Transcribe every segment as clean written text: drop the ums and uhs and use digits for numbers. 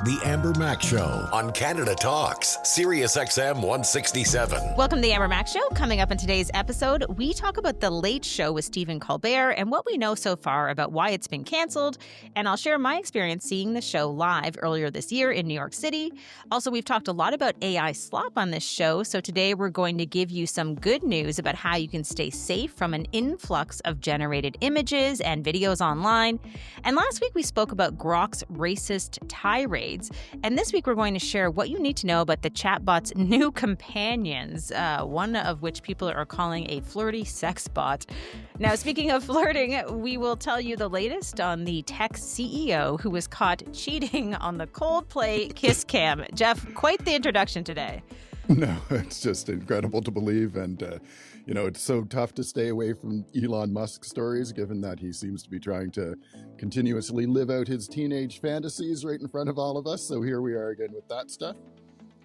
The Amber Mac Show on Canada Talks, Sirius XM 167. Welcome to the Amber Mac Show. Coming up in today's episode, we talk about The Late Show with Stephen Colbert and what we know so far about why it's been canceled. And I'll share my experience seeing the show live earlier this year in New York City. Also, we've talked a lot about AI Slop on this show. So today we're going to give you some good news about how you can stay safe from an influx of generated images and videos online. And last week we spoke about Grok's racist tirades. And this week we're going to share what you need to know about the chatbot's new companions, one of which people are calling a flirty sexbot. Now, speaking of flirting, we will tell you the latest on the tech CEO who was caught cheating on the Coldplay kiss cam. Jeff, quite the introduction today. No, it's just incredible to believe. And, it's so tough to stay away from Elon Musk stories, given that he seems to be trying to continuously live out his teenage fantasies right in front of all of us. So here we are again with that stuff.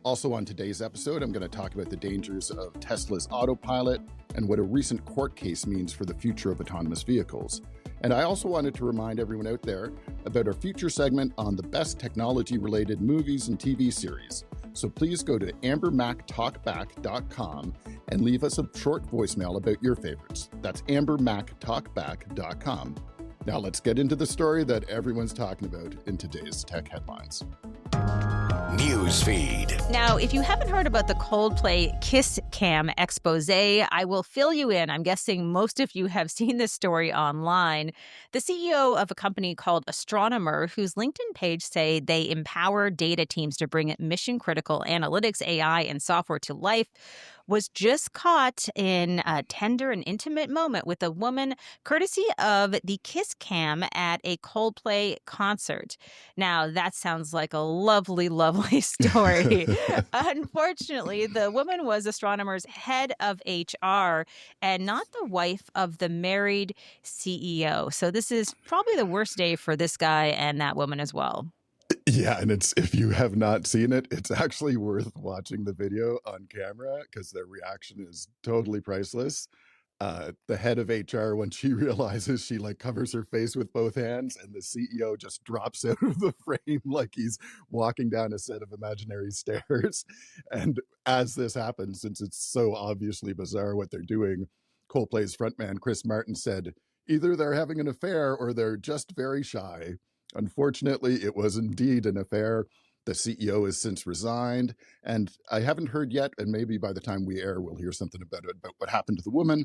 Also on today's episode, I'm going to talk about the dangers of Tesla's autopilot and what a recent court case means for the future of autonomous vehicles. And I also wanted to remind everyone out there about our future segment on the best technology-related movies and TV series. So please go to ambermactalkback.com and leave us a short voicemail about your favorites. That's ambermactalkback.com. Now let's get into the story that everyone's talking about in today's tech headlines. Newsfeed. Now, if you haven't heard about the Coldplay Kiss Cam expose, I will fill you in. I'm guessing most of you have seen this story online. The CEO of a company called Astronomer, whose LinkedIn page say they empower data teams to bring mission-critical analytics, AI, and software to life, was just caught in a tender and intimate moment with a woman courtesy of the Kiss Cam at a Coldplay concert. Now, that sounds like a lovely, lovely story. Unfortunately, the woman was Astronomer's head of HR and not the wife of the married CEO. So this is probably the worst day for this guy and that woman as well. Yeah, and if you have not seen it, it's actually worth watching the video on camera because their reaction is totally priceless. The head of HR, when she realizes, she covers her face with both hands, and the CEO just drops out of the frame like he's walking down a set of imaginary stairs. And as this happens, since it's so obviously bizarre what they're doing, Coldplay's frontman Chris Martin said, either they're having an affair or they're just very shy. Unfortunately, it was indeed an affair. The CEO has since resigned, and I haven't heard yet, and maybe by the time we air, we'll hear something about what happened to the woman.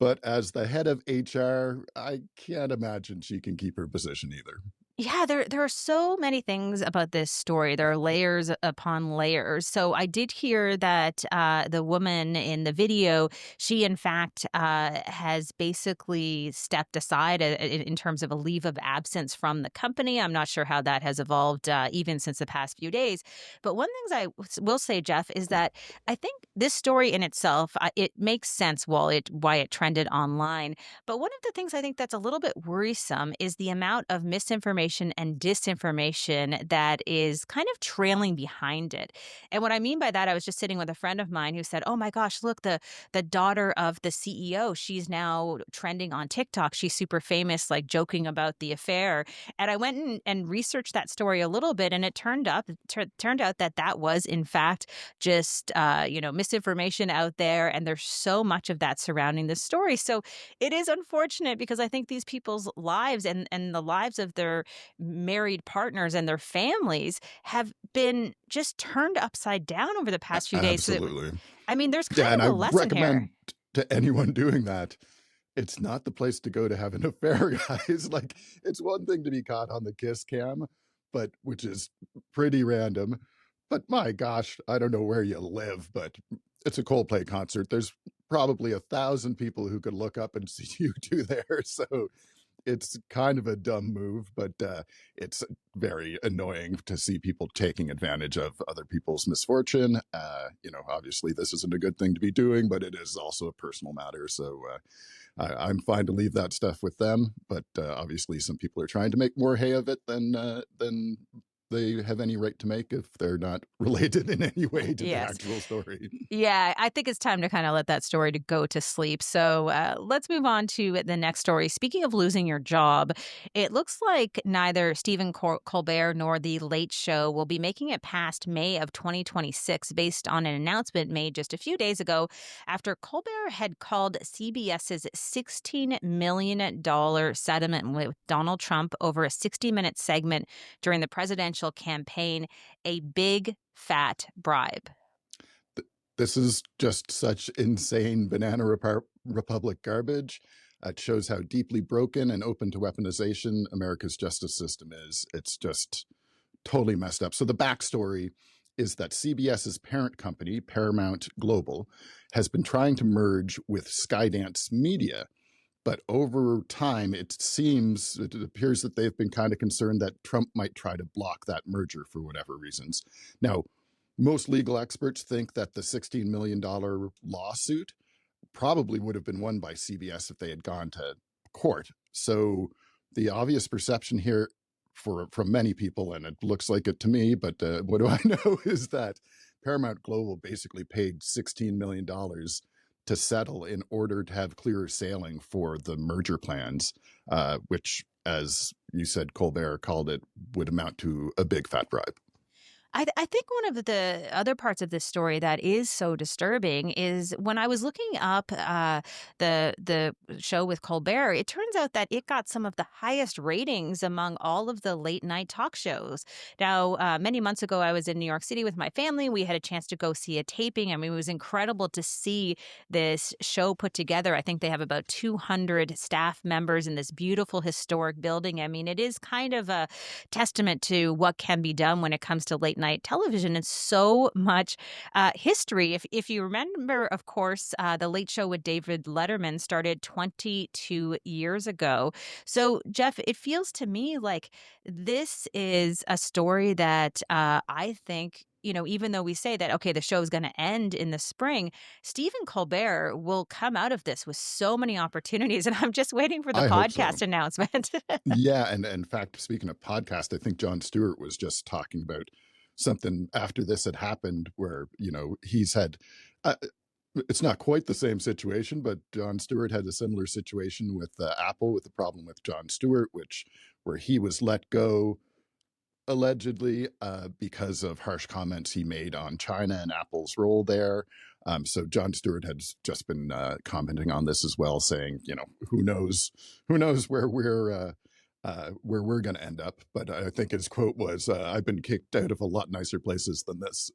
But as the head of HR, I can't imagine she can keep her position either. Yeah, there are so many things about this story. There are layers upon layers. So I did hear that the woman in the video, she in fact has basically stepped aside in terms of a leave of absence from the company. I'm not sure how that has evolved even since the past few days. But one thing I will say, Jeff, is that I think this story in itself, it makes sense why it trended online. But one of the things I think that's a little bit worrisome is the amount of misinformation and disinformation that is kind of trailing behind it. And what I mean by that, I was just sitting with a friend of mine who said, oh my gosh, look, the daughter of the CEO, she's now trending on TikTok. She's super famous, joking about the affair. And I went and researched that story a little bit, and it turned out that was in fact just misinformation out there, and there's so much of that surrounding this story. So it is unfortunate because I think these people's lives and the lives of their married partners and their families have been just turned upside down over the past few days. Absolutely. So there's kind of a lesson recommend here. To anyone doing that, it's not the place to go to have an affair, guys. It's one thing to be caught on the kiss cam, which is pretty random. But my gosh, I don't know where you live, but it's a Coldplay concert. There's probably 1,000 people who could look up and see you two there. So it's kind of a dumb move, but it's very annoying to see people taking advantage of other people's misfortune. Obviously this isn't a good thing to be doing, but it is also a personal matter. So I'm fine to leave that stuff with them. But obviously some people are trying to make more hay of it than they have any right to make if they're not related in any way to the Yes. actual story. Yeah, I think it's time to kind of let that story to go to sleep. So let's move on to the next story. Speaking of losing your job, it looks like neither Stephen Colbert nor The Late Show will be making it past May of 2026, based on an announcement made just a few days ago after Colbert had called CBS's $16 million settlement with Donald Trump over a 60-minute segment during the presidential campaign a big fat bribe. This is just such insane banana republic garbage. It shows how deeply broken and open to weaponization America's justice system is. It's just totally messed up. So the backstory is that CBS's parent company, Paramount Global, has been trying to merge with Skydance Media. But over time, it appears that they've been kind of concerned that Trump might try to block that merger for whatever reasons. Now, most legal experts think that the $16 million lawsuit probably would have been won by CBS if they had gone to court. So the obvious perception here from many people, and it looks like it to me, but what do I know, is that Paramount Global basically paid $16 million to settle in order to have clearer sailing for the merger plans, which, as you said, Colbert called it, would amount to a big fat bribe. I think one of the other parts of this story that is so disturbing is when I was looking up the show with Colbert, it turns out that it got some of the highest ratings among all of the late night talk shows. Now, many months ago, I was in New York City with my family. We had a chance to go see a taping. I mean, it was incredible to see this show put together. I think they have about 200 staff members in this beautiful historic building. I mean, it is kind of a testament to what can be done when it comes to late night television. And so much history. If you remember, of course, the Late Show with David Letterman started 22 years ago. So, Jeff, it feels to me like this is a story that I think, even though we say that, okay, the show is going to end in the spring, Stephen Colbert will come out of this with so many opportunities. And I'm just waiting for the I hope so. podcast announcement. Yeah, and in fact, speaking of podcast, I think Jon Stewart was just talking about something after this had happened where, he's had, it's not quite the same situation, but Jon Stewart had a similar situation with Apple, with the problem with Jon Stewart, where he was let go allegedly because of harsh comments he made on China and Apple's role there. So Jon Stewart has just been commenting on this as well, saying, who knows where we're going to end up. But I think his quote was, I've been kicked out of a lot nicer places than this.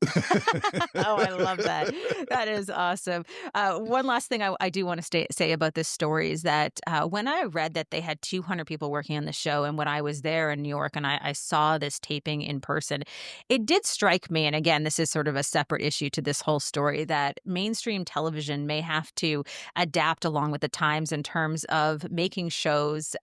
Oh, I love that. That is awesome. One last thing I do want to say about this story is that when I read that they had 200 people working on the show, and when I was there in New York and I saw this taping in person, it did strike me, and again, this is sort of a separate issue to this whole story, that mainstream television may have to adapt along with the times in terms of making shows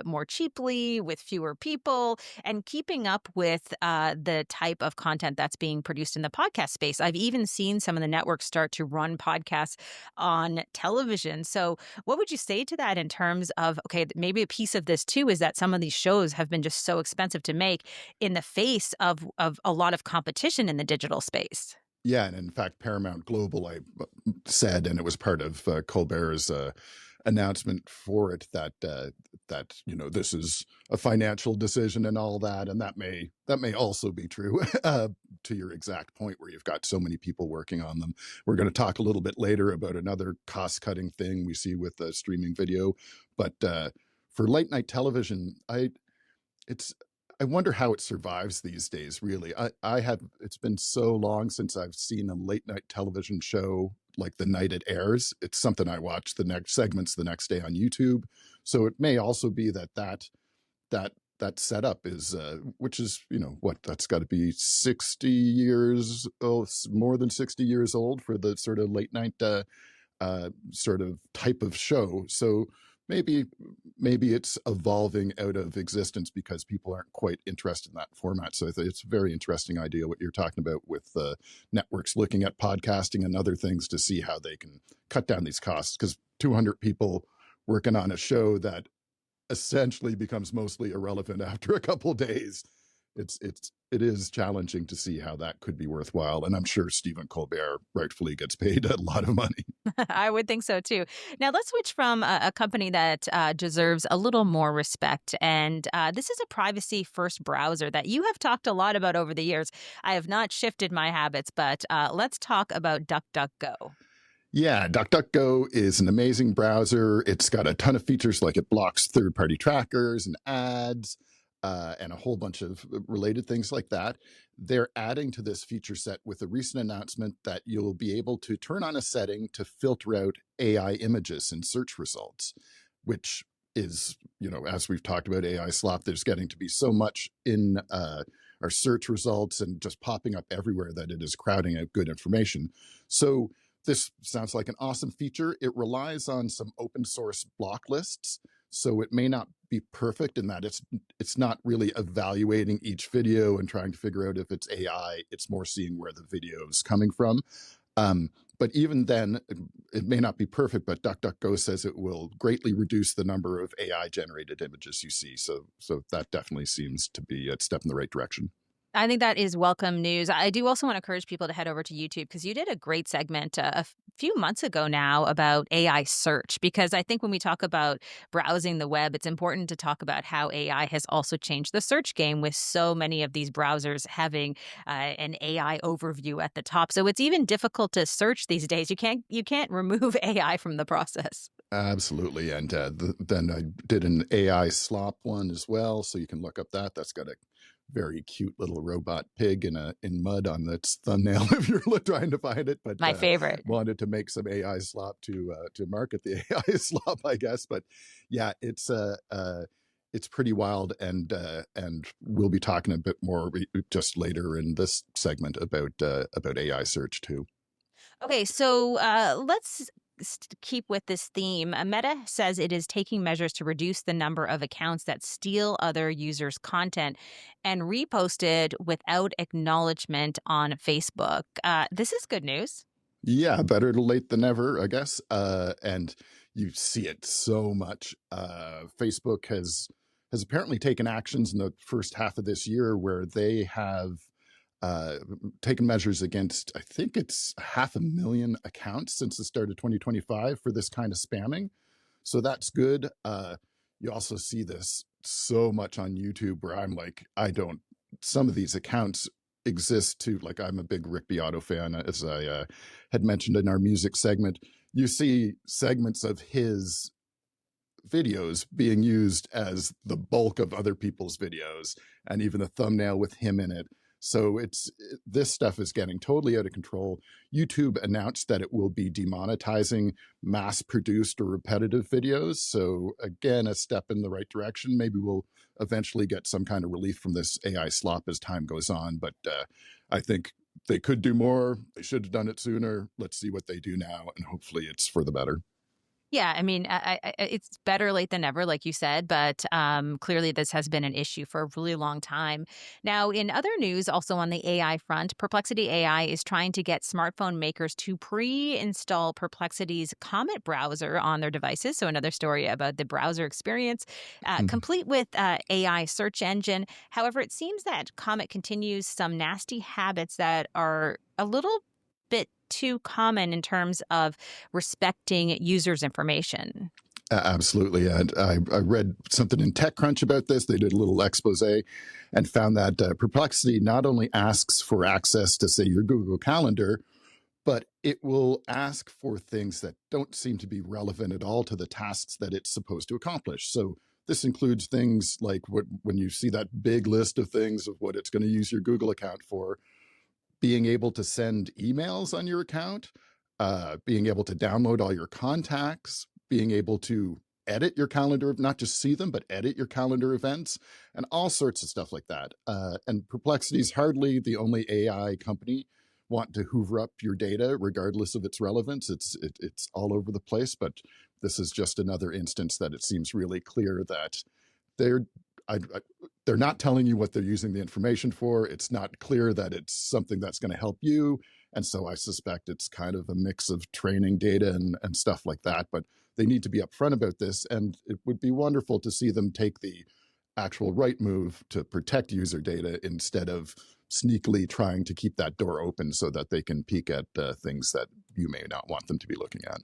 more cheaply, with fewer people, and keeping up with the type of content that's being produced in the podcast space. I've even seen some of the networks start to run podcasts on television. So what would you say to that in terms of, okay, maybe a piece of this too is that some of these shows have been just so expensive to make in the face of a lot of competition in the digital space? Yeah, and in fact, Paramount Global, I said, and it was part of Colbert's announcement for it, that this is a financial decision and all that, and that may also be true to your exact point, where you've got so many people working on them. We're going to talk a little bit later about another cost-cutting thing we see with streaming video, but for late night television, I wonder how it survives these days, really. It's been so long since I've seen a late night television show like the night it airs. It's something I watch the next segments the next day on YouTube. So it may also be that setup is, which is, that's got to be 60 years old, more than 60 years old for the sort of late night sort of type of show. So maybe it's evolving out of existence because people aren't quite interested in that format. So it's a very interesting idea what you're talking about with networks looking at podcasting and other things to see how they can cut down these costs, because 200 people working on a show that essentially becomes mostly irrelevant after a couple days. It's it is challenging to see how that could be worthwhile. And I'm sure Stephen Colbert rightfully gets paid a lot of money. I would think so too. Now let's switch from a company that deserves a little more respect, and this is a privacy-first browser that you have talked a lot about over the years. I have not shifted my habits, but let's talk about DuckDuckGo. Yeah, DuckDuckGo is an amazing browser. It's got a ton of features like it blocks third-party trackers and ads, and a whole bunch of related things like that. They're adding to this feature set with a recent announcement that you'll be able to turn on a setting to filter out AI images in search results, which is, as we've talked about AI slop, there's getting to be so much in our search results and just popping up everywhere that it is crowding out good information. So this sounds like an awesome feature. It relies on some open source block lists, so it may not be perfect in that it's not really evaluating each video and trying to figure out if it's AI. It's more seeing where the video is coming from. But even then, it may not be perfect, but DuckDuckGo says it will greatly reduce the number of AI generated images you see. So that definitely seems to be a step in the right direction. I think that is welcome news. I do also want to encourage people to head over to YouTube because you did a great segment few months ago now about AI search. Because I think when we talk about browsing the web, it's important to talk about how AI has also changed the search game with so many of these browsers having an AI overview at the top. So it's even difficult to search these days. You can't remove AI from the process. Absolutely. And then I did an AI slop one as well. So you can look up that. That's got a very cute little robot pig in mud on its thumbnail if you're trying to find it. But My favorite. wanted to make some AI slop to market the AI slop, I guess. But yeah, it's pretty wild, and we'll be talking a bit more just later in this segment about AI search too. Okay, so let's keep with this theme. Meta says it is taking measures to reduce the number of accounts that steal other users' content and repost it without acknowledgement on Facebook. This is good news. Yeah, better to late than never, I guess. And you see it so much. Facebook has apparently taken actions in the first half of this year where they have uh, taken measures against, I think it's 500,000 accounts since the start of 2025 for this kind of spamming. So that's good. You also see this so much on YouTube where I'm like, some of these accounts exist to, like, I'm a big Rick Beato fan, as I had mentioned in our music segment. You see segments of his videos being used as the bulk of other people's videos, and even a thumbnail with him in it. So this stuff is getting totally out of control. YouTube announced that it will be demonetizing mass produced or repetitive videos. So again, a step in the right direction. Maybe we'll eventually get some kind of relief from this AI slop as time goes on. But I think they could do more. They should have done it sooner. Let's see what they do now, and hopefully it's for the better. Yeah, I mean, it's better late than never, like you said, but clearly this has been an issue for a really long time. Now, in other news, also on the AI front, Perplexity AI is trying to get smartphone makers to pre-install Perplexity's Comet browser on their devices. So another story about the browser experience, complete with AI search engine. However, it seems that Comet continues some nasty habits that are a little bit too common in terms of respecting users' information. Absolutely. And I read something in TechCrunch about this. They did a little expose and found that Perplexity not only asks for access to, say, your Google Calendar, but it will ask for things that don't seem to be relevant at all to the tasks that it's supposed to accomplish. So this includes things like when you see that big list of things of what it's going to use your Google account for, being able to send emails on your account, being able to download all your contacts, being able to edit your calendar, not just see them, but edit your calendar events, and all sorts of stuff like that. And Perplexity is hardly the only AI company want to hoover up your data, regardless of its relevance. It's all over the place, but this is just another instance that it seems really clear that they're I, they're not telling you what they're using the information for. It's not clear that it's something that's going to help you. And so I suspect it's kind of a mix of training data and stuff like that. But they need to be upfront about this. And it would be wonderful to see them take the actual right move to protect user data instead of sneakily trying to keep that door open so that they can peek at things that you may not want them to be looking at.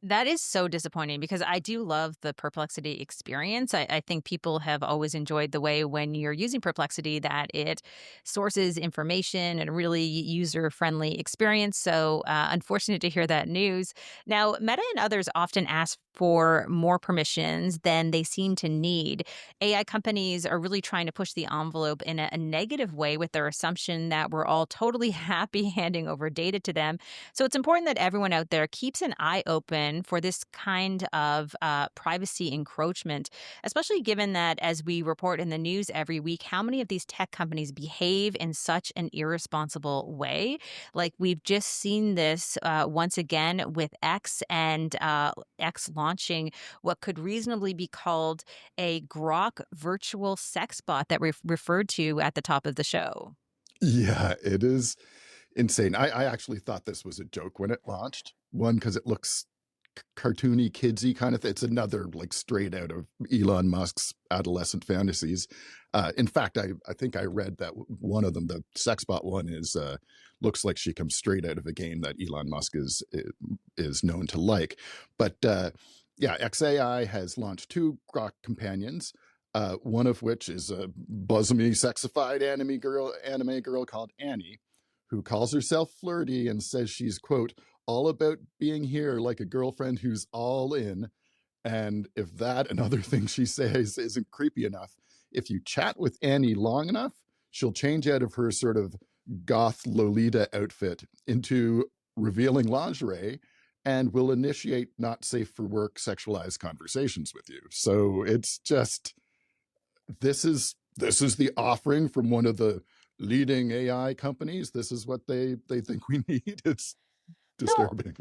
That is so disappointing because I do love the Perplexity experience. I think people have always enjoyed the way when you're using Perplexity that it sources information and a really user-friendly experience. So unfortunate to hear that news. Now, Meta and others often ask for more permissions than they seem to need. AI companies are really trying to push the envelope in a negative way with their assumption that we're all totally happy handing over data to them. So it's important that everyone out there keeps an eye open for this kind of privacy encroachment, especially given that, as we report in the news every week, how many of these tech companies behave in such an irresponsible way. Like we've just seen this once again with X and X launching what could reasonably be called a Grok virtual sex bot that we referred to at the top of the show. Yeah, it is insane. I actually thought this was a joke when it launched. One, because it looks cartoony, kidsy kind of thing. It's another like straight out of Elon Musk's adolescent fantasies. In fact, I think I read that one of them, the Sexbot one, is looks like she comes straight out of a game that Elon Musk is known to like. But yeah, XAI has launched 2 Grok companions. One of which is a bosomy, sexified anime girl called Annie, who calls herself Flirty and says she's, quote, all about being here like a girlfriend who's all in. And if that and other things she says isn't creepy enough, if you chat with Annie long enough, she'll change out of her sort of goth Lolita outfit into revealing lingerie and will initiate not safe for work sexualized conversations with you. So it's just, this is the offering from one of the leading AI companies. This is what they think we need. It's So disturbing.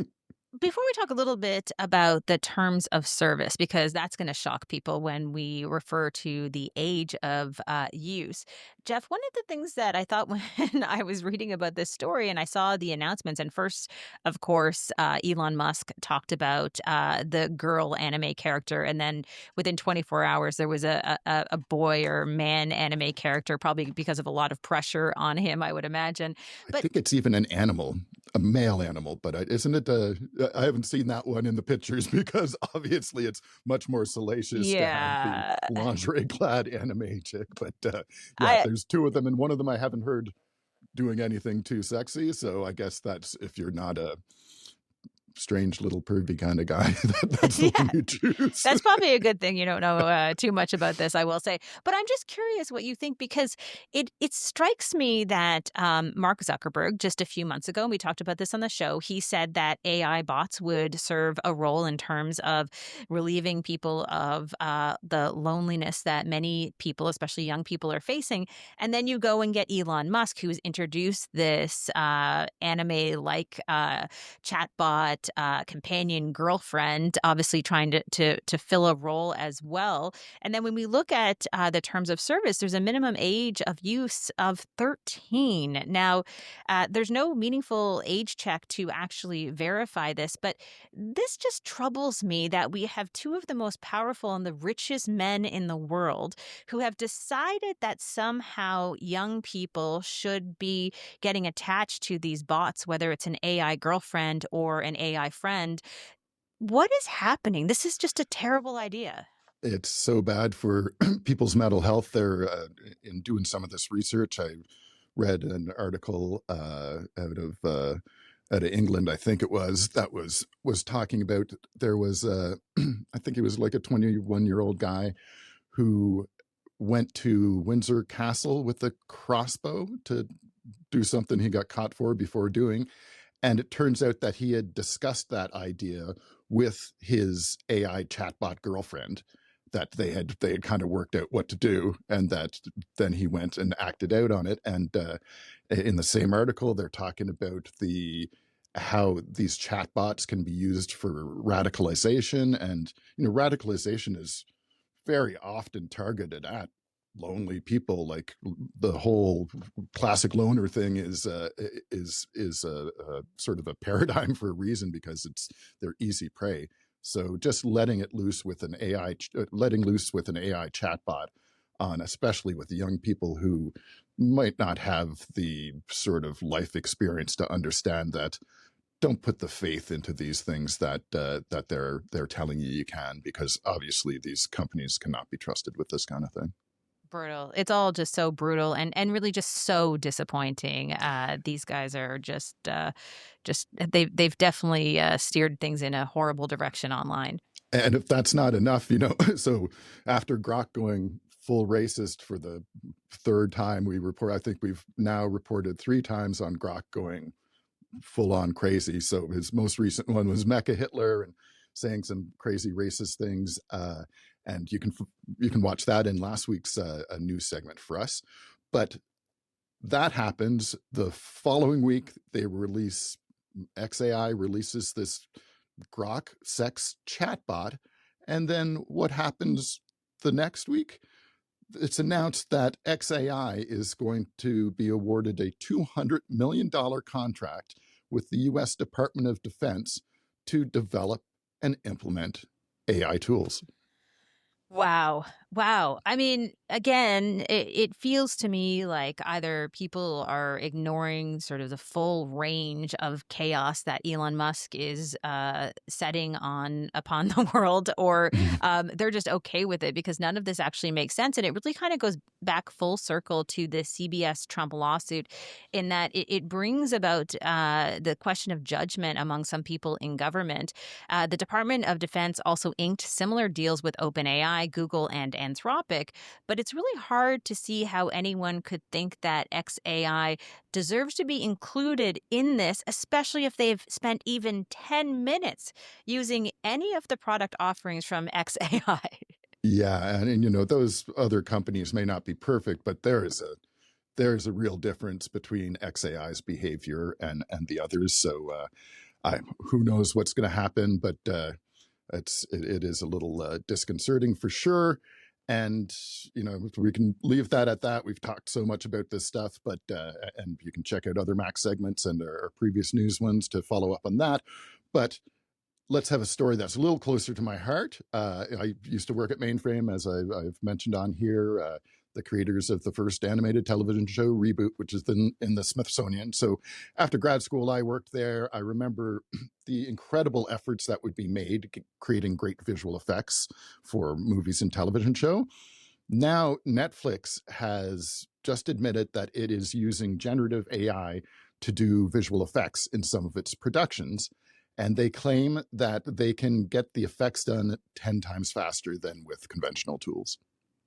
before we talk a little bit about the terms of service, because that's going to shock people when we refer to the age of use, Jeff, one of the things that I thought when I was reading about this story and I saw the announcements, and first, of course, Elon Musk talked about the girl anime character, and then within 24 hours, there was a boy or man anime character, probably because of a lot of pressure on him, I would imagine. I But think it's even an animal, a male animal, but isn't it? I haven't seen that one in the pictures because obviously it's much more salacious to have the yeah, lingerie-clad anime chick. But yeah, I there's 2 of them, and one of them I haven't heard doing anything too sexy. So I guess that's if you're not a strange little pervy kind of guy, that's the yeah. one you choose. That's probably a good thing you don't know too much about this, I will say. But I'm just curious what you think because it strikes me that Mark Zuckerberg, just a few months ago, and we talked about this on the show, he said that AI bots would serve a role in terms of relieving people of the loneliness that many people, especially young people, are facing. And then you go and get Elon Musk, who's introduced this anime-like chatbot, companion, girlfriend, obviously trying to fill a role as well. And then when we look at the terms of service, there's a minimum age of use of 13. Now, there's no meaningful age check to actually verify this, but this just troubles me that we have 2 of the most powerful and the richest men in the world who have decided that somehow young people should be getting attached to these bots, whether it's an AI girlfriend or an AI friend. What is happening? This is just a terrible idea. It's so bad for people's mental health. They're in doing some of this research. I read an article out of England, I think it was, that was talking about there was I think it was like a 21-year-old guy who went to Windsor Castle with a crossbow to do something he got caught for before doing. And it turns out that he had discussed that idea with his AI chatbot girlfriend, that they had kind of worked out what to do, and that then he went and acted out on it. And in the same article, they're talking about how these chatbots can be used for radicalization, and radicalization is very often targeted at lonely people. Like the whole classic loner thing is a sort of a paradigm for a reason, because they're easy prey. So just letting loose with an AI chatbot on, especially with young people who might not have the sort of life experience to understand that don't put the faith into these things that they're telling you can, because obviously these companies cannot be trusted with this kind of thing. Brutal. It's all just so brutal and really just so disappointing. These guys are just they've definitely steered things in a horrible direction online. And if that's not enough, so after Grok going full racist for the third time, I think we've now reported three times on Grok going full on crazy. So his most recent one was Mecha Hitler and saying some crazy racist things. And you can watch that in last week's a news segment for us. But that happens the following week. XAI releases this Grok sex chatbot, and then what happens the next week? It's announced that XAI is going to be awarded a $200 million contract with the US Department of Defense to develop and implement AI tools. Wow. Wow. I mean, again, it feels to me like either people are ignoring sort of the full range of chaos that Elon Musk is setting on upon the world, or they're just okay with it because none of this actually makes sense. And it really kind of goes back full circle to the CBS Trump lawsuit in that it brings about the question of judgment among some people in government. The Department of Defense also inked similar deals with OpenAI, Google, and Anthropic, but it's really hard to see how anyone could think that XAI deserves to be included in this, especially if they've spent even 10 minutes using any of the product offerings from XAI. Yeah, and those other companies may not be perfect, but there is a real difference between XAI's behavior and the others. So who knows what's going to happen, but it is a little disconcerting for sure. And we can leave that at that. We've talked so much about this stuff, but and you can check out other Max segments and our previous news ones to follow up on that. But let's have a story that's a little closer to my heart. I used to work at Mainframe, as I've mentioned on here, the creators of the first animated television show, Reboot, which is in the Smithsonian. So after grad school, I worked there. I remember the incredible efforts that would be made creating great visual effects for movies and television show. Now, Netflix has just admitted that it is using generative AI to do visual effects in some of its productions. And they claim that they can get the effects done 10 times faster than with conventional tools.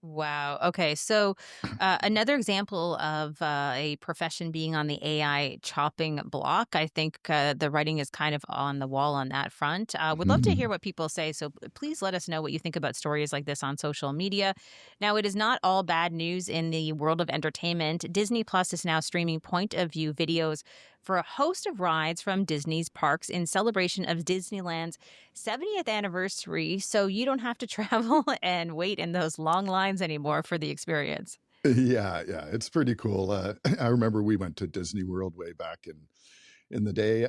Wow. Okay. So, another example of a profession being on the AI chopping block. I think the writing is kind of on the wall on that front. Would love to hear what people say. So, please let us know what you think about stories like this on social media. Now, it is not all bad news in the world of entertainment. Disney Plus is now streaming point of view videos for a host of rides from Disney's parks in celebration of Disneyland's 70th anniversary, so you don't have to travel and wait in those long lines anymore for the experience. Yeah, it's pretty cool. I remember we went to Disney World way back in the day,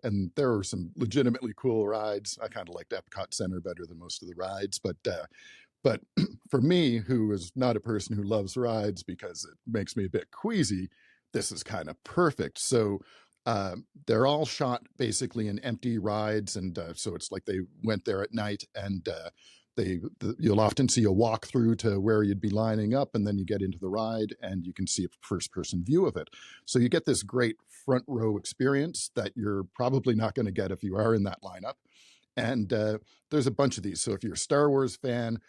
and there were some legitimately cool rides. I kind of liked Epcot Center better than most of the rides, but for me, who is not a person who loves rides because it makes me a bit queasy, this is kind of perfect. So they're all shot basically in empty rides, and so it's like they went there at night, and you'll often see a walkthrough to where you'd be lining up, and then you get into the ride, and you can see a first-person view of it. So you get this great front row experience that you're probably not going to get if you are in that lineup. And there's a bunch of these. So if you're a Star Wars fan,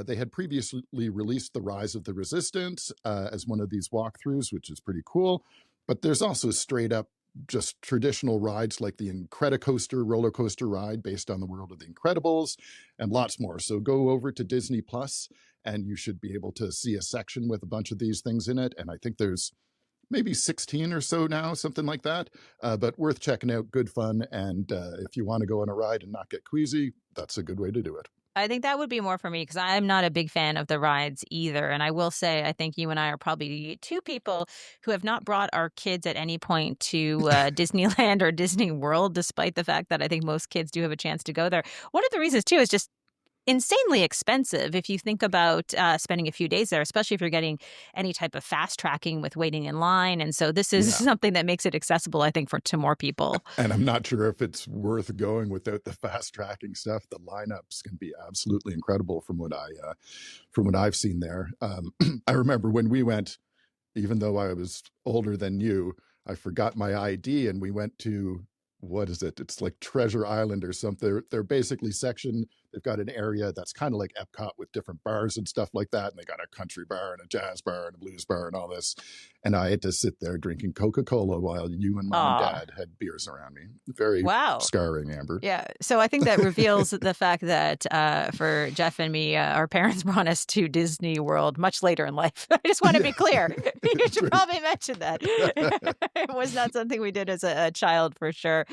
they had previously released The Rise of the Resistance as one of these walkthroughs, which is pretty cool. But there's also straight up just traditional rides like the Incredicoaster roller coaster ride based on the world of the Incredibles and lots more. So go over to Disney Plus and you should be able to see a section with a bunch of these things in it. And I think there's maybe 16 or so now, something like that. But worth checking out, good fun. And if you want to go on a ride and not get queasy, that's a good way to do it. I think that would be more for me because I'm not a big fan of the rides either. And I will say, I think you and I are probably two people who have not brought our kids at any point to Disneyland or Disney World, despite the fact that I think most kids do have a chance to go there. One of the reasons, too, is just insanely expensive if you think about spending a few days there, especially if you're getting any type of fast tracking with waiting in line. And so this is Yeah. something that makes it accessible, I think, to more people. And I'm not sure if it's worth going without the fast tracking stuff. The lineups can be absolutely incredible from what I've seen there. I remember when we went, even though I was older than you, I forgot my ID and we went to, what is it? It's like Treasure Island or something. They're basically they've got an area that's kind of like Epcot with different bars and stuff like that. And they got a country bar and a jazz bar and a blues bar and all this. And I had to sit there drinking Coca-Cola while you and mom and dad had beers around me. Very scarring, Amber. Yeah. So I think that reveals the fact that for Jeff and me, our parents brought us to Disney World much later in life. I just want to be clear. You should probably mention that. It was not something we did as a child, for sure.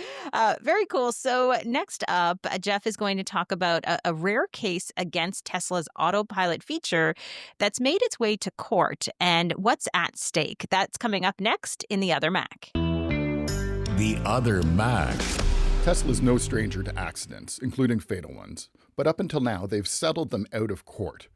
Very cool. So next up, Jeff is going to talk about a rare case against Tesla's autopilot feature that's made its way to court and what's at stake. That's coming up next in The Other Mac. The Other Mac. Tesla's no stranger to accidents, including fatal ones. But up until now, they've settled them out of court.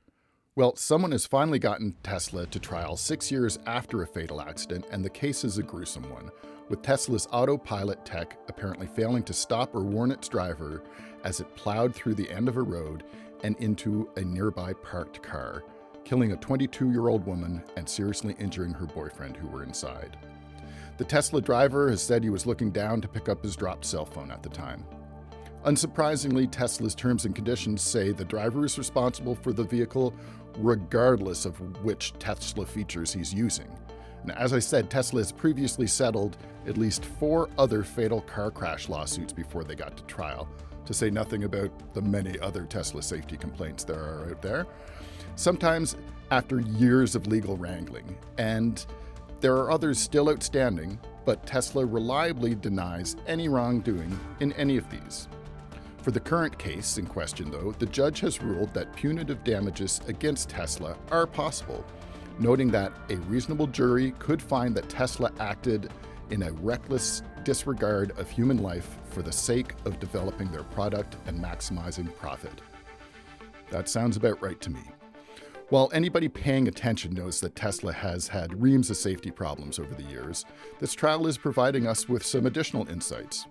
Well, someone has finally gotten Tesla to trial 6 years after a fatal accident, and the case is a gruesome one, with Tesla's autopilot tech apparently failing to stop or warn its driver as it plowed through the end of a road and into a nearby parked car, killing a 22-year-old woman and seriously injuring her boyfriend who were inside. The Tesla driver has said he was looking down to pick up his dropped cell phone at the time. Unsurprisingly, Tesla's terms and conditions say the driver is responsible for the vehicle regardless of which Tesla features he's using. And as I said, Tesla has previously settled at least 4 other fatal car crash lawsuits before they got to trial, to say nothing about the many other Tesla safety complaints there are out there, sometimes after years of legal wrangling. And there are others still outstanding, but Tesla reliably denies any wrongdoing in any of these. For the current case in question, though, the judge has ruled that punitive damages against Tesla are possible, noting that a reasonable jury could find that Tesla acted in a reckless disregard of human life for the sake of developing their product and maximizing profit. That sounds about right to me. While anybody paying attention knows that Tesla has had reams of safety problems over the years, this trial is providing us with some additional insights.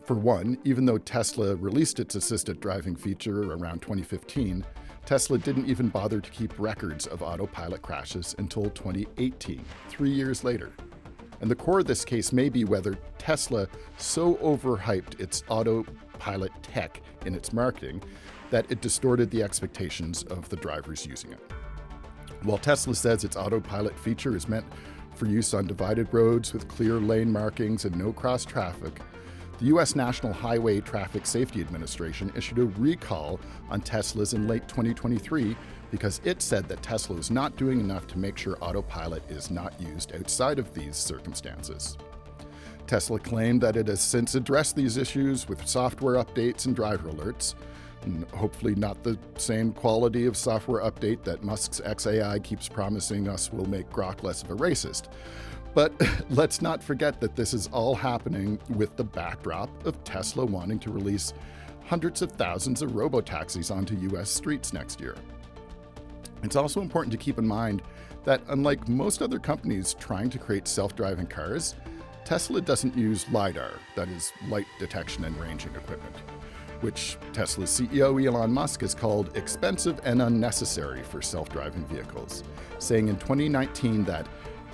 For one, even though Tesla released its assisted driving feature around 2015, Tesla didn't even bother to keep records of autopilot crashes until 2018, 3 years later. And the core of this case may be whether Tesla so overhyped its autopilot tech in its marketing that it distorted the expectations of the drivers using it. While Tesla says its autopilot feature is meant for use on divided roads with clear lane markings and no cross traffic, the U.S. National Highway Traffic Safety Administration issued a recall on Teslas in late 2023 because it said that Tesla is not doing enough to make sure autopilot is not used outside of these circumstances. Tesla claimed that it has since addressed these issues with software updates and driver alerts, and hopefully not the same quality of software update that Musk's XAI keeps promising us will make Grok less of a racist. But let's not forget that this is all happening with the backdrop of Tesla wanting to release hundreds of thousands of robotaxis onto U.S. streets next year. It's also important to keep in mind that unlike most other companies trying to create self-driving cars, Tesla doesn't use LiDAR, that is, light detection and ranging equipment, which Tesla's CEO Elon Musk has called expensive and unnecessary for self-driving vehicles, saying in 2019 that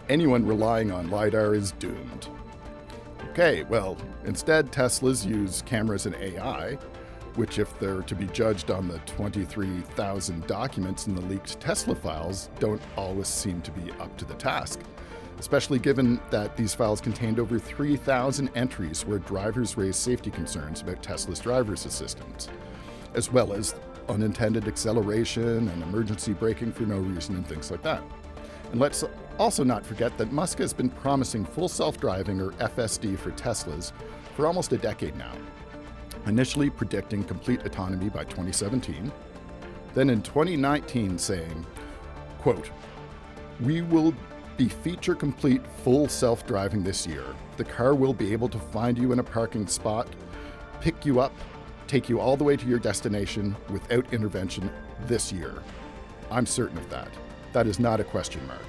anyone relying on LiDAR is doomed. Okay, well, instead Teslas use cameras and AI, which if they're to be judged on the 23,000 documents in the leaked Tesla files, don't always seem to be up to the task, especially given that these files contained over 3,000 entries where drivers raised safety concerns about Tesla's driver's assistance, as well as unintended acceleration and emergency braking for no reason and things like that. And let's also not forget that Musk has been promising full self-driving, or FSD, for Teslas for almost a decade now, initially predicting complete autonomy by 2017, then in 2019 saying, quote, "We will be feature complete full self-driving this year. The car will be able to find you in a parking spot, pick you up, take you all the way to your destination without intervention this year. I'm certain of that. That is not a question mark.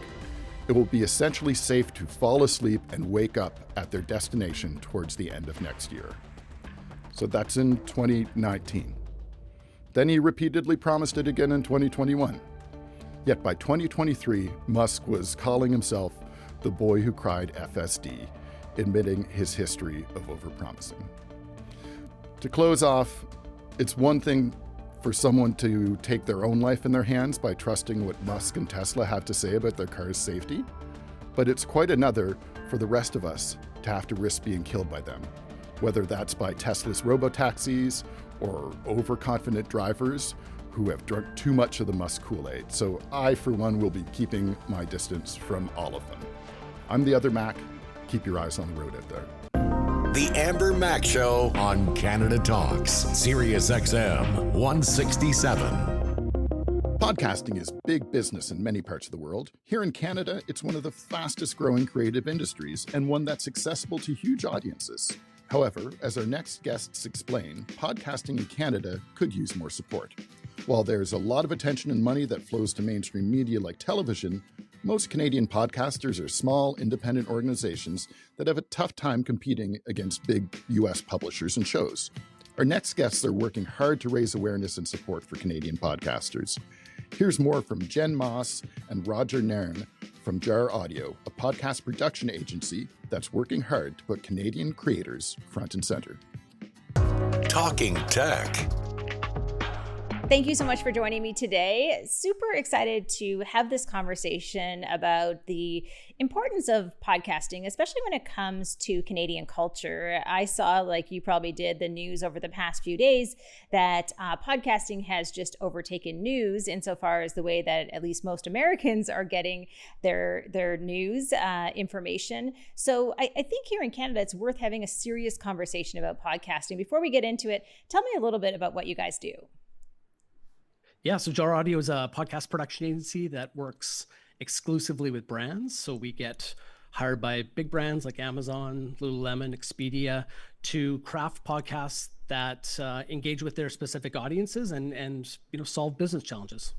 It will be essentially safe to fall asleep and wake up at their destination towards the end of next year. So that's in 2019. Then he repeatedly promised it again in 2021. Yet by 2023, Musk was calling himself the boy who cried FSD, admitting his history of overpromising. To close off, it's one thing for someone to take their own life in their hands by trusting what Musk and Tesla have to say about their car's safety, but it's quite another for the rest of us to have to risk being killed by them, whether that's by Tesla's robotaxis or overconfident drivers who have drunk too much of the Musk Kool-Aid. So I, for one, will be keeping my distance from all of them. I'm the other Mac. Keep your eyes on the road out there. The Amber Mac Show on Canada Talks, Sirius XM 167. Podcasting is big business in many parts of the world. Here in Canada, it's one of the fastest growing creative industries and one that's accessible to huge audiences. However, as our next guests explain, podcasting in Canada could use more support. While there's a lot of attention and money that flows to mainstream media like television, most Canadian podcasters are small, independent organizations that have a tough time competing against big US publishers and shows. Our next guests are working hard to raise awareness and support for Canadian podcasters. Here's more from Jen Moss and Roger Nairn from Jar Audio, a podcast production agency that's working hard to put Canadian creators front and center. Talking Tech. Thank you so much for joining me today. Super excited to have this conversation about the importance of podcasting, especially when it comes to Canadian culture. I saw, like you probably did, the news over the past few days that podcasting has just overtaken news insofar as the way that at least most Americans are getting their news information. So I think here in Canada, it's worth having a serious conversation about podcasting. Before we get into it, tell me a little bit about what you guys do. Yeah, so Jar Audio is a podcast production agency that works exclusively with brands. So we get hired by big brands like Amazon, Lululemon, Expedia to craft podcasts that engage with their specific audiences and solve business challenges.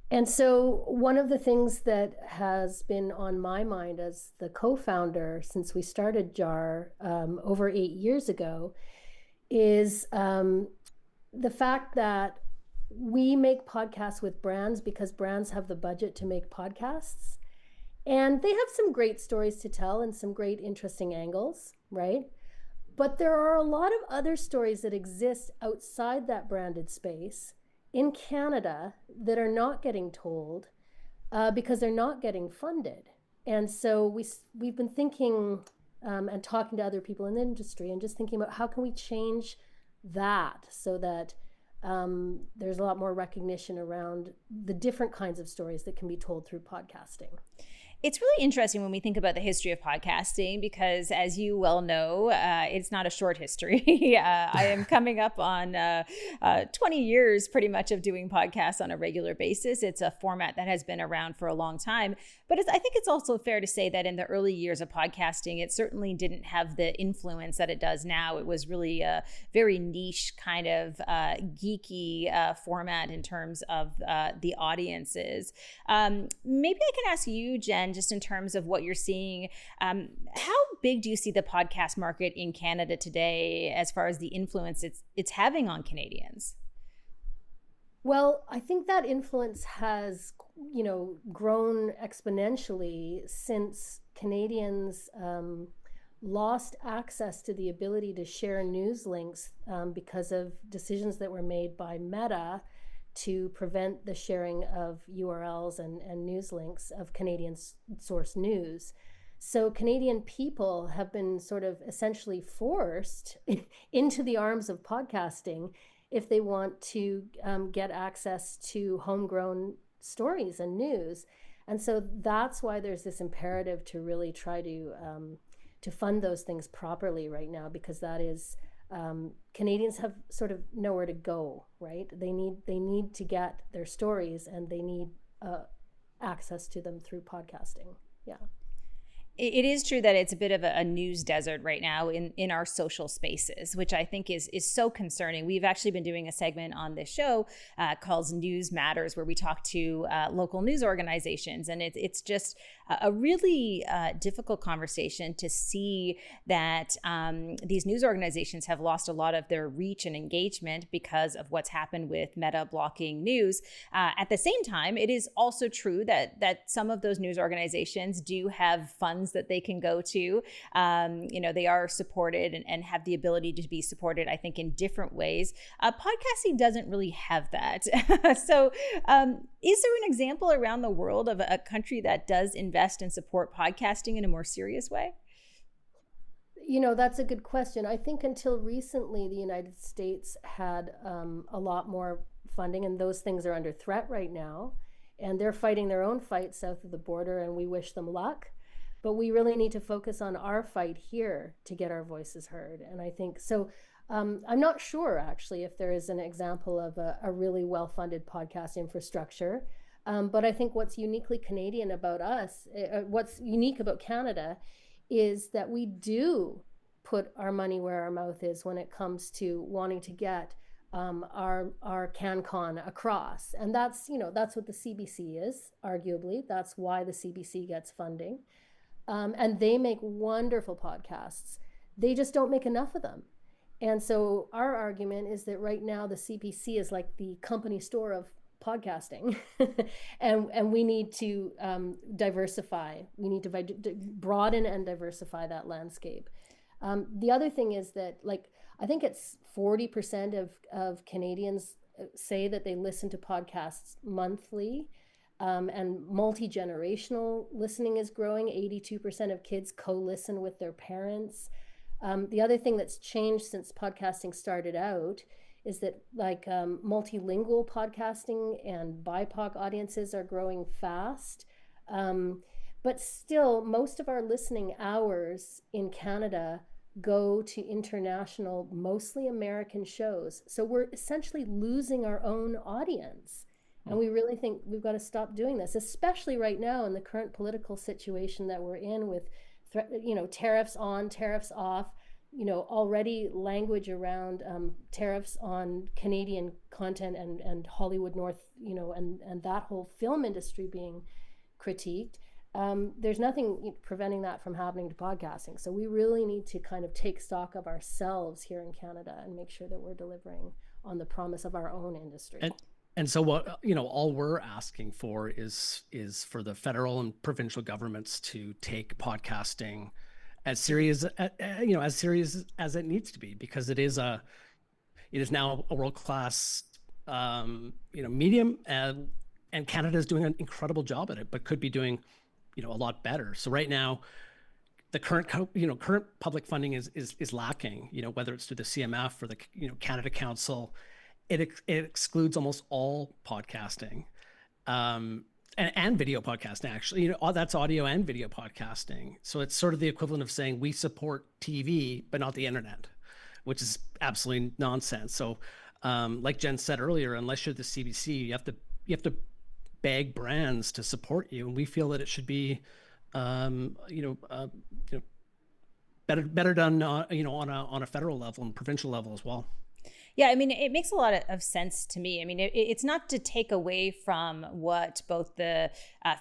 And so one of the things that has been on my mind as the co-founder since we started Jar over 8 years ago is the fact that we make podcasts with brands because brands have the budget to make podcasts. And they have some great stories to tell and some great interesting angles, right? But there are a lot of other stories that exist outside that branded space in Canada that are not getting told because they're not getting funded. And so we've been thinking and talking to other people in the industry and just thinking about how can we change that so that there's a lot more recognition around the different kinds of stories that can be told through podcasting. It's really interesting when we think about the history of podcasting because, as you well know, it's not a short history. I am coming up on 20 years pretty much of doing podcasts on a regular basis. It's a format that has been around for a long time. But I think it's also fair to say that in the early years of podcasting, it certainly didn't have the influence that it does now. It was really a very niche kind of geeky format in terms of the audiences. Maybe I can ask you, Jen, just in terms of what you're seeing, how big do you see the podcast market in Canada today as far as the influence it's having on Canadians? Well, I think that influence has, grown exponentially since Canadians lost access to the ability to share news links because of decisions that were made by Meta to prevent the sharing of URLs and news links of Canadian source news. So Canadian people have been sort of essentially forced into the arms of podcasting if they want to get access to homegrown stories and news. And so that's why there's this imperative to really try to fund those things properly right now, because that is Canadians have sort of nowhere to go, right? They need to get their stories and they need access to them through podcasting. Yeah. It is true that it's a bit of a news desert right now in our social spaces, which I think is so concerning. We've actually been doing a segment on this show called News Matters, where we talk to local news organizations. And it's just a really difficult conversation to see that these news organizations have lost a lot of their reach and engagement because of what's happened with Meta blocking news. At the same time, it is also true that some of those news organizations do have funds that they can go to. They are supported and have the ability to be supported, I think, in different ways. Podcasting doesn't really have that. So is there an example around the world of a country that does invest and support podcasting in a more serious way? That's a good question. I think until recently, the United States had a lot more funding, and those things are under threat right now. And they're fighting their own fight south of the border, and we wish them luck. But we really need to focus on our fight here to get our voices heard. And I think so. I'm not sure, actually, if there is an example of a really well-funded podcast infrastructure. But I think what's uniquely Canadian about us, what's unique about Canada, is that we do put our money where our mouth is when it comes to wanting to get our CanCon across. And that's what the CBC is, arguably. That's why the CBC gets funding. And they make wonderful podcasts. They just don't make enough of them. And so our argument is that right now the CBC is like the company store of podcasting. and we need to diversify. We need to broaden and diversify that landscape. The other thing is that, I think it's 40% of Canadians say that they listen to podcasts monthly. And multi-generational listening is growing. 82% of kids co-listen with their parents. The other thing that's changed since podcasting started out is that multilingual podcasting and BIPOC audiences are growing fast. But still, most of our listening hours in Canada go to international, mostly American shows. So we're essentially losing our own audience. And we really think we've got to stop doing this, especially right now in the current political situation that we're in with, tariffs on, tariffs off, already language around tariffs on Canadian content and Hollywood North, and that whole film industry being critiqued. There's nothing preventing that from happening to podcasting. So we really need to kind of take stock of ourselves here in Canada and make sure that we're delivering on the promise of our own industry. And so what, all we're asking for is for the federal and provincial governments to take podcasting as serious, as serious as it needs to be, because it is now a world-class, medium, and Canada is doing an incredible job at it, but could be doing, a lot better. So right now, the current public funding is lacking, whether it's through the CMF or the, Canada Council. It excludes almost all podcasting, and video podcasting, actually. That's audio and video podcasting. So it's sort of the equivalent of saying we support TV, but not the internet, which is absolutely nonsense. So like Jen said earlier, unless you're the CBC, you have to beg brands to support you. And we feel that it should be, better done, on a federal level and provincial level as well. Yeah, I mean, it makes a lot of sense to me. I mean, it's not to take away from what both the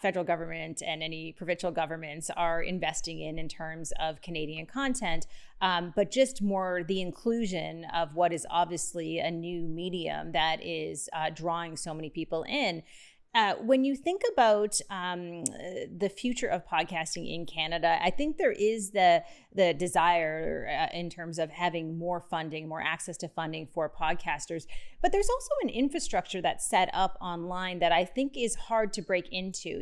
federal government and any provincial governments are investing in terms of Canadian content, but just more the inclusion of what is obviously a new medium that is drawing so many people in. When you think about the future of podcasting in Canada, I think there is the desire in terms of having more funding, more access to funding for podcasters. But there's also an infrastructure that's set up online that I think is hard to break into.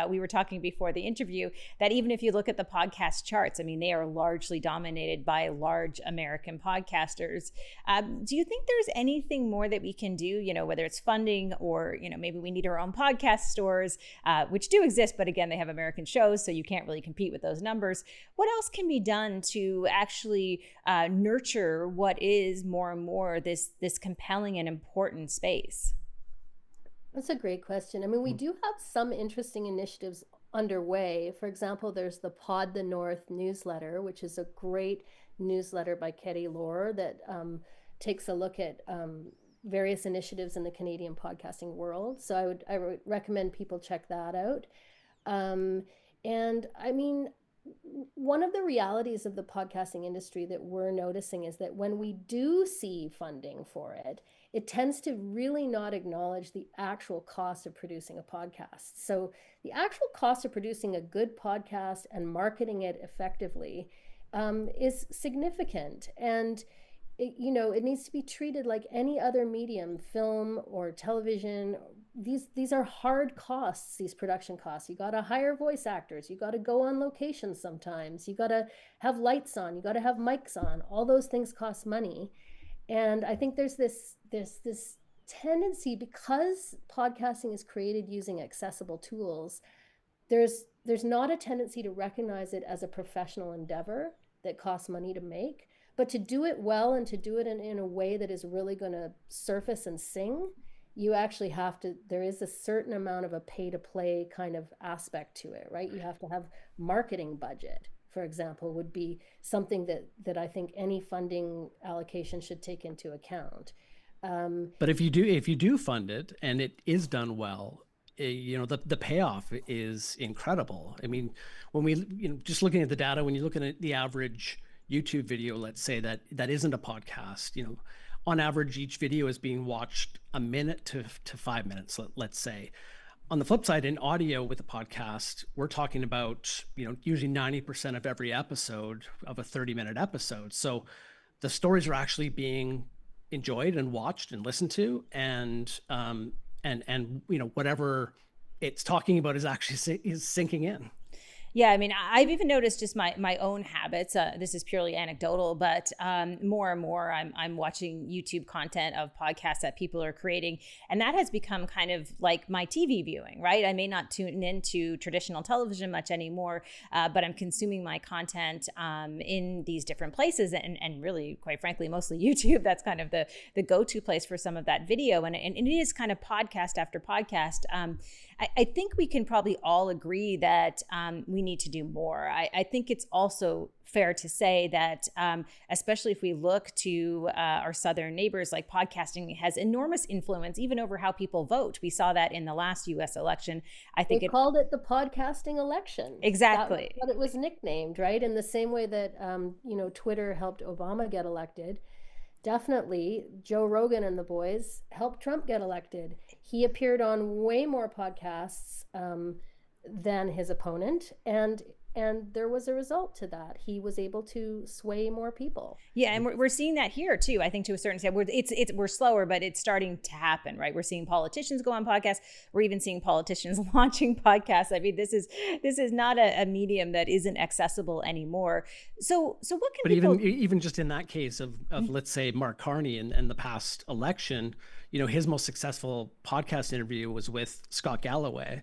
We were talking before the interview that even if you look at the podcast charts, I mean, they are largely dominated by large American podcasters. Do you think there's anything more that we can do, whether it's funding or, maybe we need our own podcast stores, which do exist, but again, they have American shows, so you can't really compete with those numbers. What else can be done to actually nurture what is more and more this compelling and important space? That's a great question. I mean, we do have some interesting initiatives underway. For example, there's the Pod the North newsletter, which is a great newsletter by Ketty Lohr that takes a look at various initiatives in the Canadian podcasting world. So I would recommend people check that out. And I mean, one of the realities of the podcasting industry that we're noticing is that when we do see funding for it, it tends to really not acknowledge the actual cost of producing a podcast. So the actual cost of producing a good podcast and marketing it effectively is significant. And it needs to be treated like any other medium, film or television. These are hard costs, these production costs. You got to hire voice actors. You got to go on location sometimes. You got to have lights on. You got to have mics on. All those things cost money. And I think there's this tendency, because podcasting is created using accessible tools, there's not a tendency to recognize it as a professional endeavor that costs money to make. But to do it well and to do it in a way that is really going to surface and sing, you actually have to, there is a certain amount of a pay to play kind of aspect to it, right? You have to have marketing budget, for example, would be something that I think any funding allocation should take into account. But if you do fund it and it is done well, the payoff is incredible. I mean, when we, just looking at the data, when you're looking at the average YouTube video, let's say that isn't a podcast, on average, each video is being watched a minute to 5 minutes, let's say. On the flip side, in audio with a podcast, we're talking about, usually 90% of every episode of a 30-minute episode. So the stories are actually being enjoyed and watched and listened to, and whatever it's talking about is actually is sinking in. Yeah, I mean, I've even noticed just my own habits. This is purely anecdotal, but more and more I'm watching YouTube content of podcasts that people are creating. And that has become kind of like my TV viewing, right? I may not tune into traditional television much anymore, but I'm consuming my content in these different places. And really, quite frankly, mostly YouTube. That's kind of the go-to place for some of that video. And it is kind of podcast after podcast. I think we can probably all agree that we need to do more. I think it's also fair to say that, especially if we look to our southern neighbors, like podcasting has enormous influence even over how people vote. We saw that in the last U.S. election. I think they called it the podcasting election. Exactly. But it was nicknamed, right? In the same way that Twitter helped Obama get elected. Definitely, Joe Rogan and the boys helped Trump get elected. He appeared on way more podcasts than his opponent, and there was a result to that. He was able to sway more people. Yeah, and we're seeing that here too. I think to a certain extent, we're slower, but it's starting to happen, right? We're seeing politicians go on podcasts. We're even seeing politicians launching podcasts. I mean, this is not a medium that isn't accessible anymore. So what can people? But even just in that case of let's say Mark Carney and the past election, his most successful podcast interview was with Scott Galloway,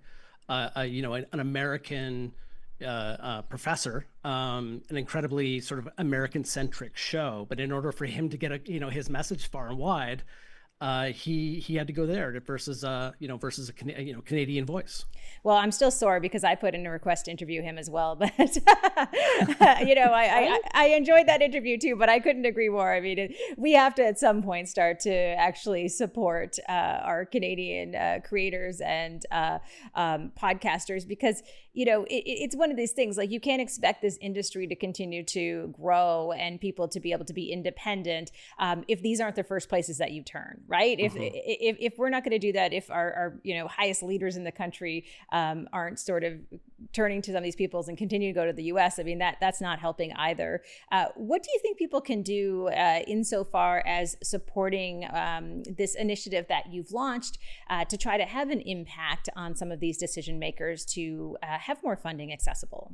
an American professor, an incredibly sort of American-centric show. But in order for him to get his message far and wide, he had to go there versus a Canadian voice. Well, I'm still sore because I put in a request to interview him as well, but I enjoyed that interview too, but I couldn't agree more. I mean, we have to at some point start to actually support our Canadian creators and podcasters, because it's one of these things, like, you can't expect this industry to continue to grow and people to be able to be independent if these aren't the first places that you turn, right? If we're not going to do that, if our highest leaders in the country aren't sort of turning to some of these peoples and continue to go to the US, I mean, that's not helping either. What do you think people can do insofar as supporting this initiative that you've launched to try to have an impact on some of these decision makers to have more funding accessible?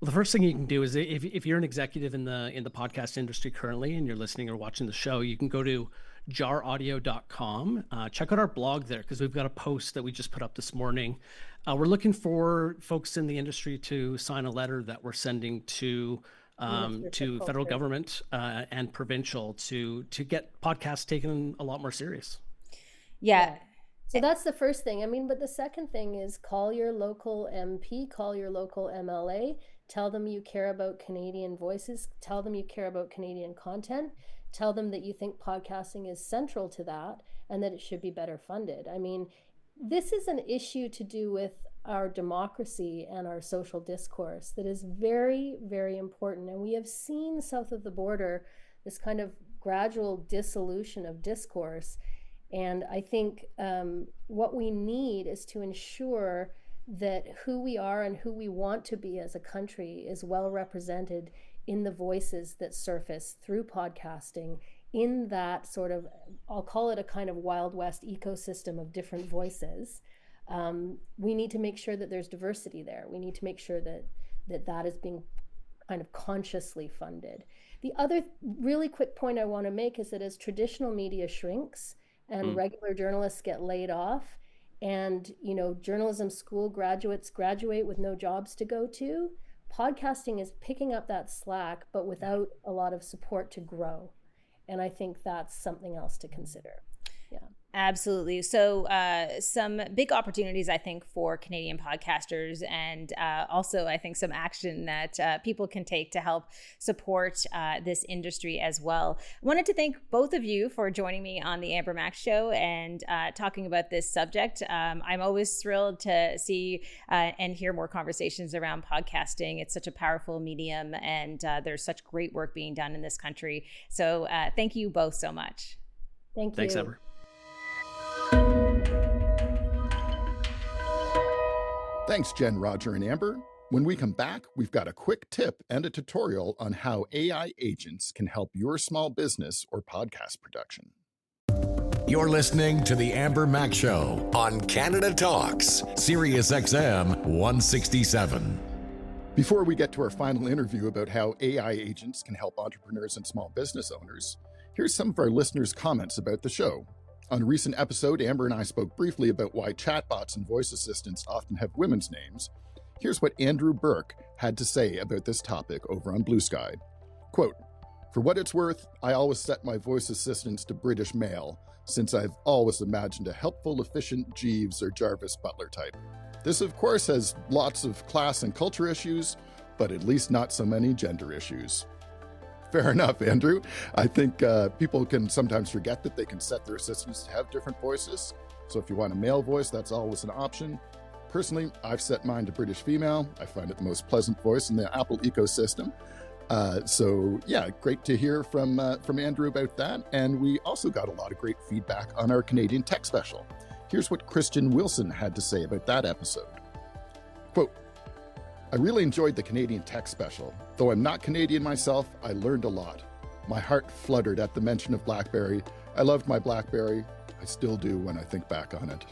Well, the first thing you can do is, if you're an executive in the podcast industry currently and you're listening or watching the show, you can go to jaraudio.com. Check out our blog there, because we've got a post that we just put up this morning. We're looking for folks in the industry to sign a letter that we're sending to federal government and provincial to get podcasts taken a lot more serious. Yeah. So that's the first thing. I mean, but the second thing is call your local MP, call your local MLA, tell them you care about Canadian voices, tell them you care about Canadian content, tell them that you think podcasting is central to that and that it should be better funded. I mean, this is an issue to do with our democracy and our social discourse that is very, very important. And we have seen south of the border this kind of gradual dissolution of discourse. And I think what we need is to ensure that who we are and who we want to be as a country is well represented in the voices that surface through podcasting, in that sort of, I'll call it a kind of Wild West ecosystem of different voices. We need to make sure that there's diversity there. We need to make sure that is being kind of consciously funded. The other really quick point I want to make is that as traditional media shrinks and regular journalists get laid off, and journalism school graduates graduate with no jobs to go to, podcasting is picking up that slack, but without a lot of support to grow. And I think that's something else to consider. Yeah. Absolutely. So some big opportunities, I think, for Canadian podcasters, and also I think some action that people can take to help support this industry as well. I wanted to thank both of you for joining me on the Amber Max Show and talking about this subject. I'm always thrilled to see and hear more conversations around podcasting. It's such a powerful medium, and there's such great work being done in this country. So thank you both so much. Thank you. Thanks, Amber. Thanks, Jen, Roger, and Amber. When we come back, we've got a quick tip and a tutorial on how AI agents can help your small business or podcast production. You're listening to The Amber Max Show on Canada Talks, Sirius XM 167. Before we get to our final interview about how AI agents can help entrepreneurs and small business owners, here's some of our listeners' comments about the show. On a recent episode, Amber and I spoke briefly about why chatbots and voice assistants often have women's names. Here's what Andrew Burke had to say about this topic over on Blue Sky. Quote, "For what it's worth, I always set my voice assistants to British male, since I've always imagined a helpful, efficient Jeeves or Jarvis Butler type. This, of course, has lots of class and culture issues, but at least not so many gender issues." Fair enough, Andrew. I think people can sometimes forget that they can set their assistants to have different voices. So if you want a male voice, that's always an option. Personally, I've set mine to British female. I find it the most pleasant voice in the Apple ecosystem. So yeah, great to hear from Andrew about that. And we also got a lot of great feedback on our Canadian tech special. Here's what Christian Wilson had to say about that episode. Quote, "I really enjoyed the Canadian tech special. Though I'm not Canadian myself, I learned a lot. My heart fluttered at the mention of BlackBerry. I loved my BlackBerry. I still do when I think back on it."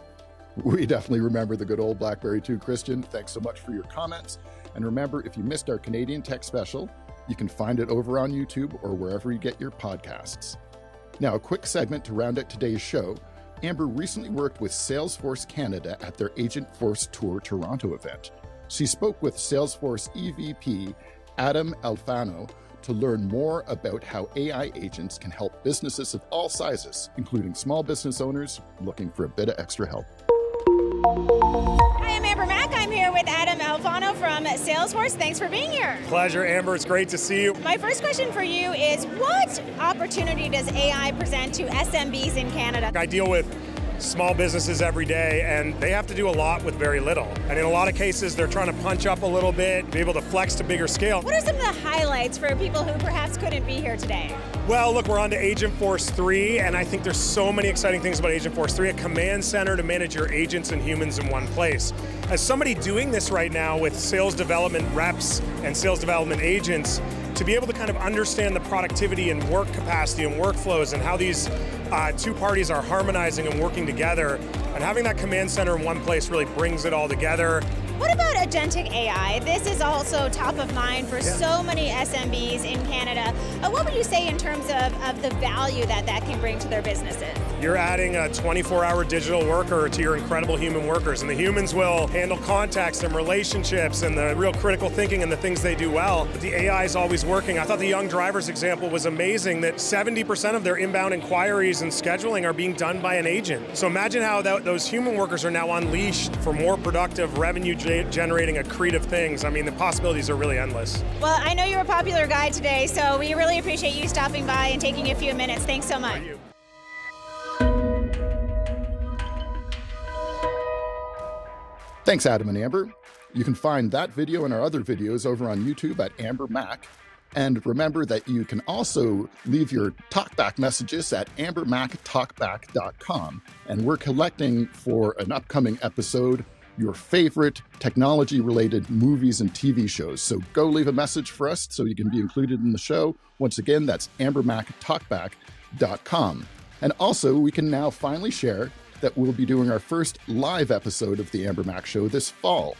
We definitely remember the good old BlackBerry too, Christian. Thanks so much for your comments. And remember, if you missed our Canadian tech special, you can find it over on YouTube or wherever you get your podcasts. Now, a quick segment to round out today's show. Amber recently worked with Salesforce Canada at their Agentforce Tour Toronto event. She spoke with Salesforce EVP Adam Alfano to learn more about how AI agents can help businesses of all sizes, including small business owners looking for a bit of extra help. Hi, I'm Amber Mack. I'm here with Adam Alfano from Salesforce. Thanks for being here. Pleasure, Amber. It's great to see you. My first question for you is, what opportunity does AI present to SMBs in Canada? I deal with small businesses every day, and they have to do a lot with very little. And in a lot of cases, they're trying to punch up a little bit, be able to flex to bigger scale. What are some of the highlights for people who perhaps couldn't be here today? Well, look, we're on to Agentforce 3, and I think there's so many exciting things about Agentforce 3, a command center to manage your agents and humans in one place. As somebody doing this right now with sales development reps and sales development agents, to be able to kind of understand the productivity and work capacity and workflows and how these two parties are harmonizing and working together, and having that command center in one place really brings it all together. What about agentic AI? This is also top of mind for so many SMBs in Canada. What would you say in terms of the value that can bring to their businesses? You're adding a 24-hour digital worker to your incredible human workers, and the humans will handle contacts and relationships and the real critical thinking and the things they do well. But the AI is always working. I thought the young drivers example was amazing, that 70% of their inbound inquiries and scheduling are being done by an agent. So imagine how those human workers are now unleashed for more productive, revenue-generating, accretive things. I mean, the possibilities are really endless. Well, I know you're a popular guy today, so we really appreciate you stopping by and taking a few minutes. Thanks so much. Thanks, Adam and Amber. You can find that video and our other videos over on YouTube at Amber Mac. And remember that you can also leave your talkback messages at ambermactalkback.com. And we're collecting for an upcoming episode your favorite technology-related movies and TV shows. So go leave a message for us so you can be included in the show. Once again, that's ambermactalkback.com. And also, we can now finally share that we'll be doing our first live episode of the Amber Mac Show this fall.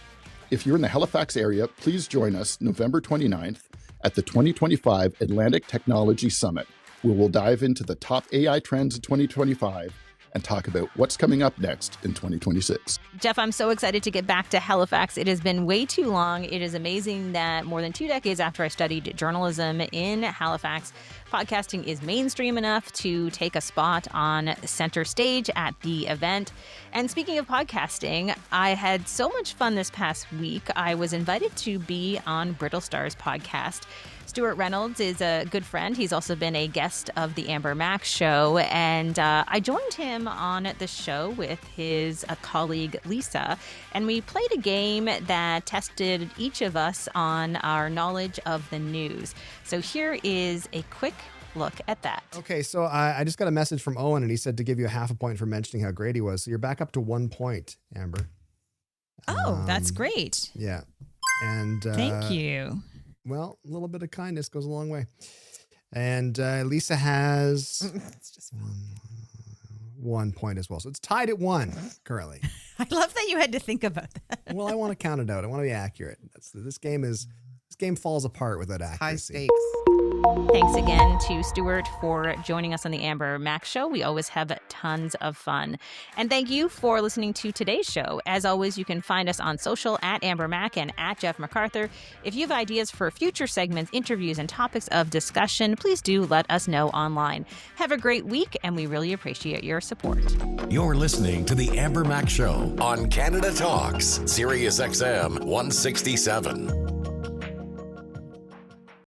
If you're in the Halifax area, please join us November 29th at the 2025 Atlantic Technology Summit, where we'll dive into the top AI trends in 2025 and talk about what's coming up next in 2026. Jeff, I'm so excited to get back to Halifax. It has been way too long. It is amazing that more than 2 decades after I studied journalism in Halifax, podcasting is mainstream enough to take a spot on center stage at the event. And speaking of podcasting, I had so much fun this past week. I was invited to be on Brittle Star's podcast. Stuart Reynolds is a good friend. He's also been a guest of the Amber Mac Show. And I joined him on the show with his colleague, Lisa. And we played a game that tested each of us on our knowledge of the news. So here is a quick look at that. Okay, so I just got a message from Owen, and he said to give you a half a point for mentioning how great he was. So you're back up to 1 point, Amber. Oh, that's great. Yeah. And thank you. Well, a little bit of kindness goes a long way. And Lisa has it's just 1 point as well. So it's tied at 1 currently. I love that you had to think about that. Well, I want to count it out. I want to be accurate. This game falls apart without accuracy. High stakes. Thanks again to Stuart for joining us on the Amber Mac Show. We always have tons of fun. And thank you for listening to today's show. As always, you can find us on social at Amber Mac and at Jeff MacArthur. If you have ideas for future segments, interviews, and topics of discussion, please do let us know online. Have a great week, and we really appreciate your support. You're listening to The Amber Mac Show on Canada Talks, Sirius XM 167.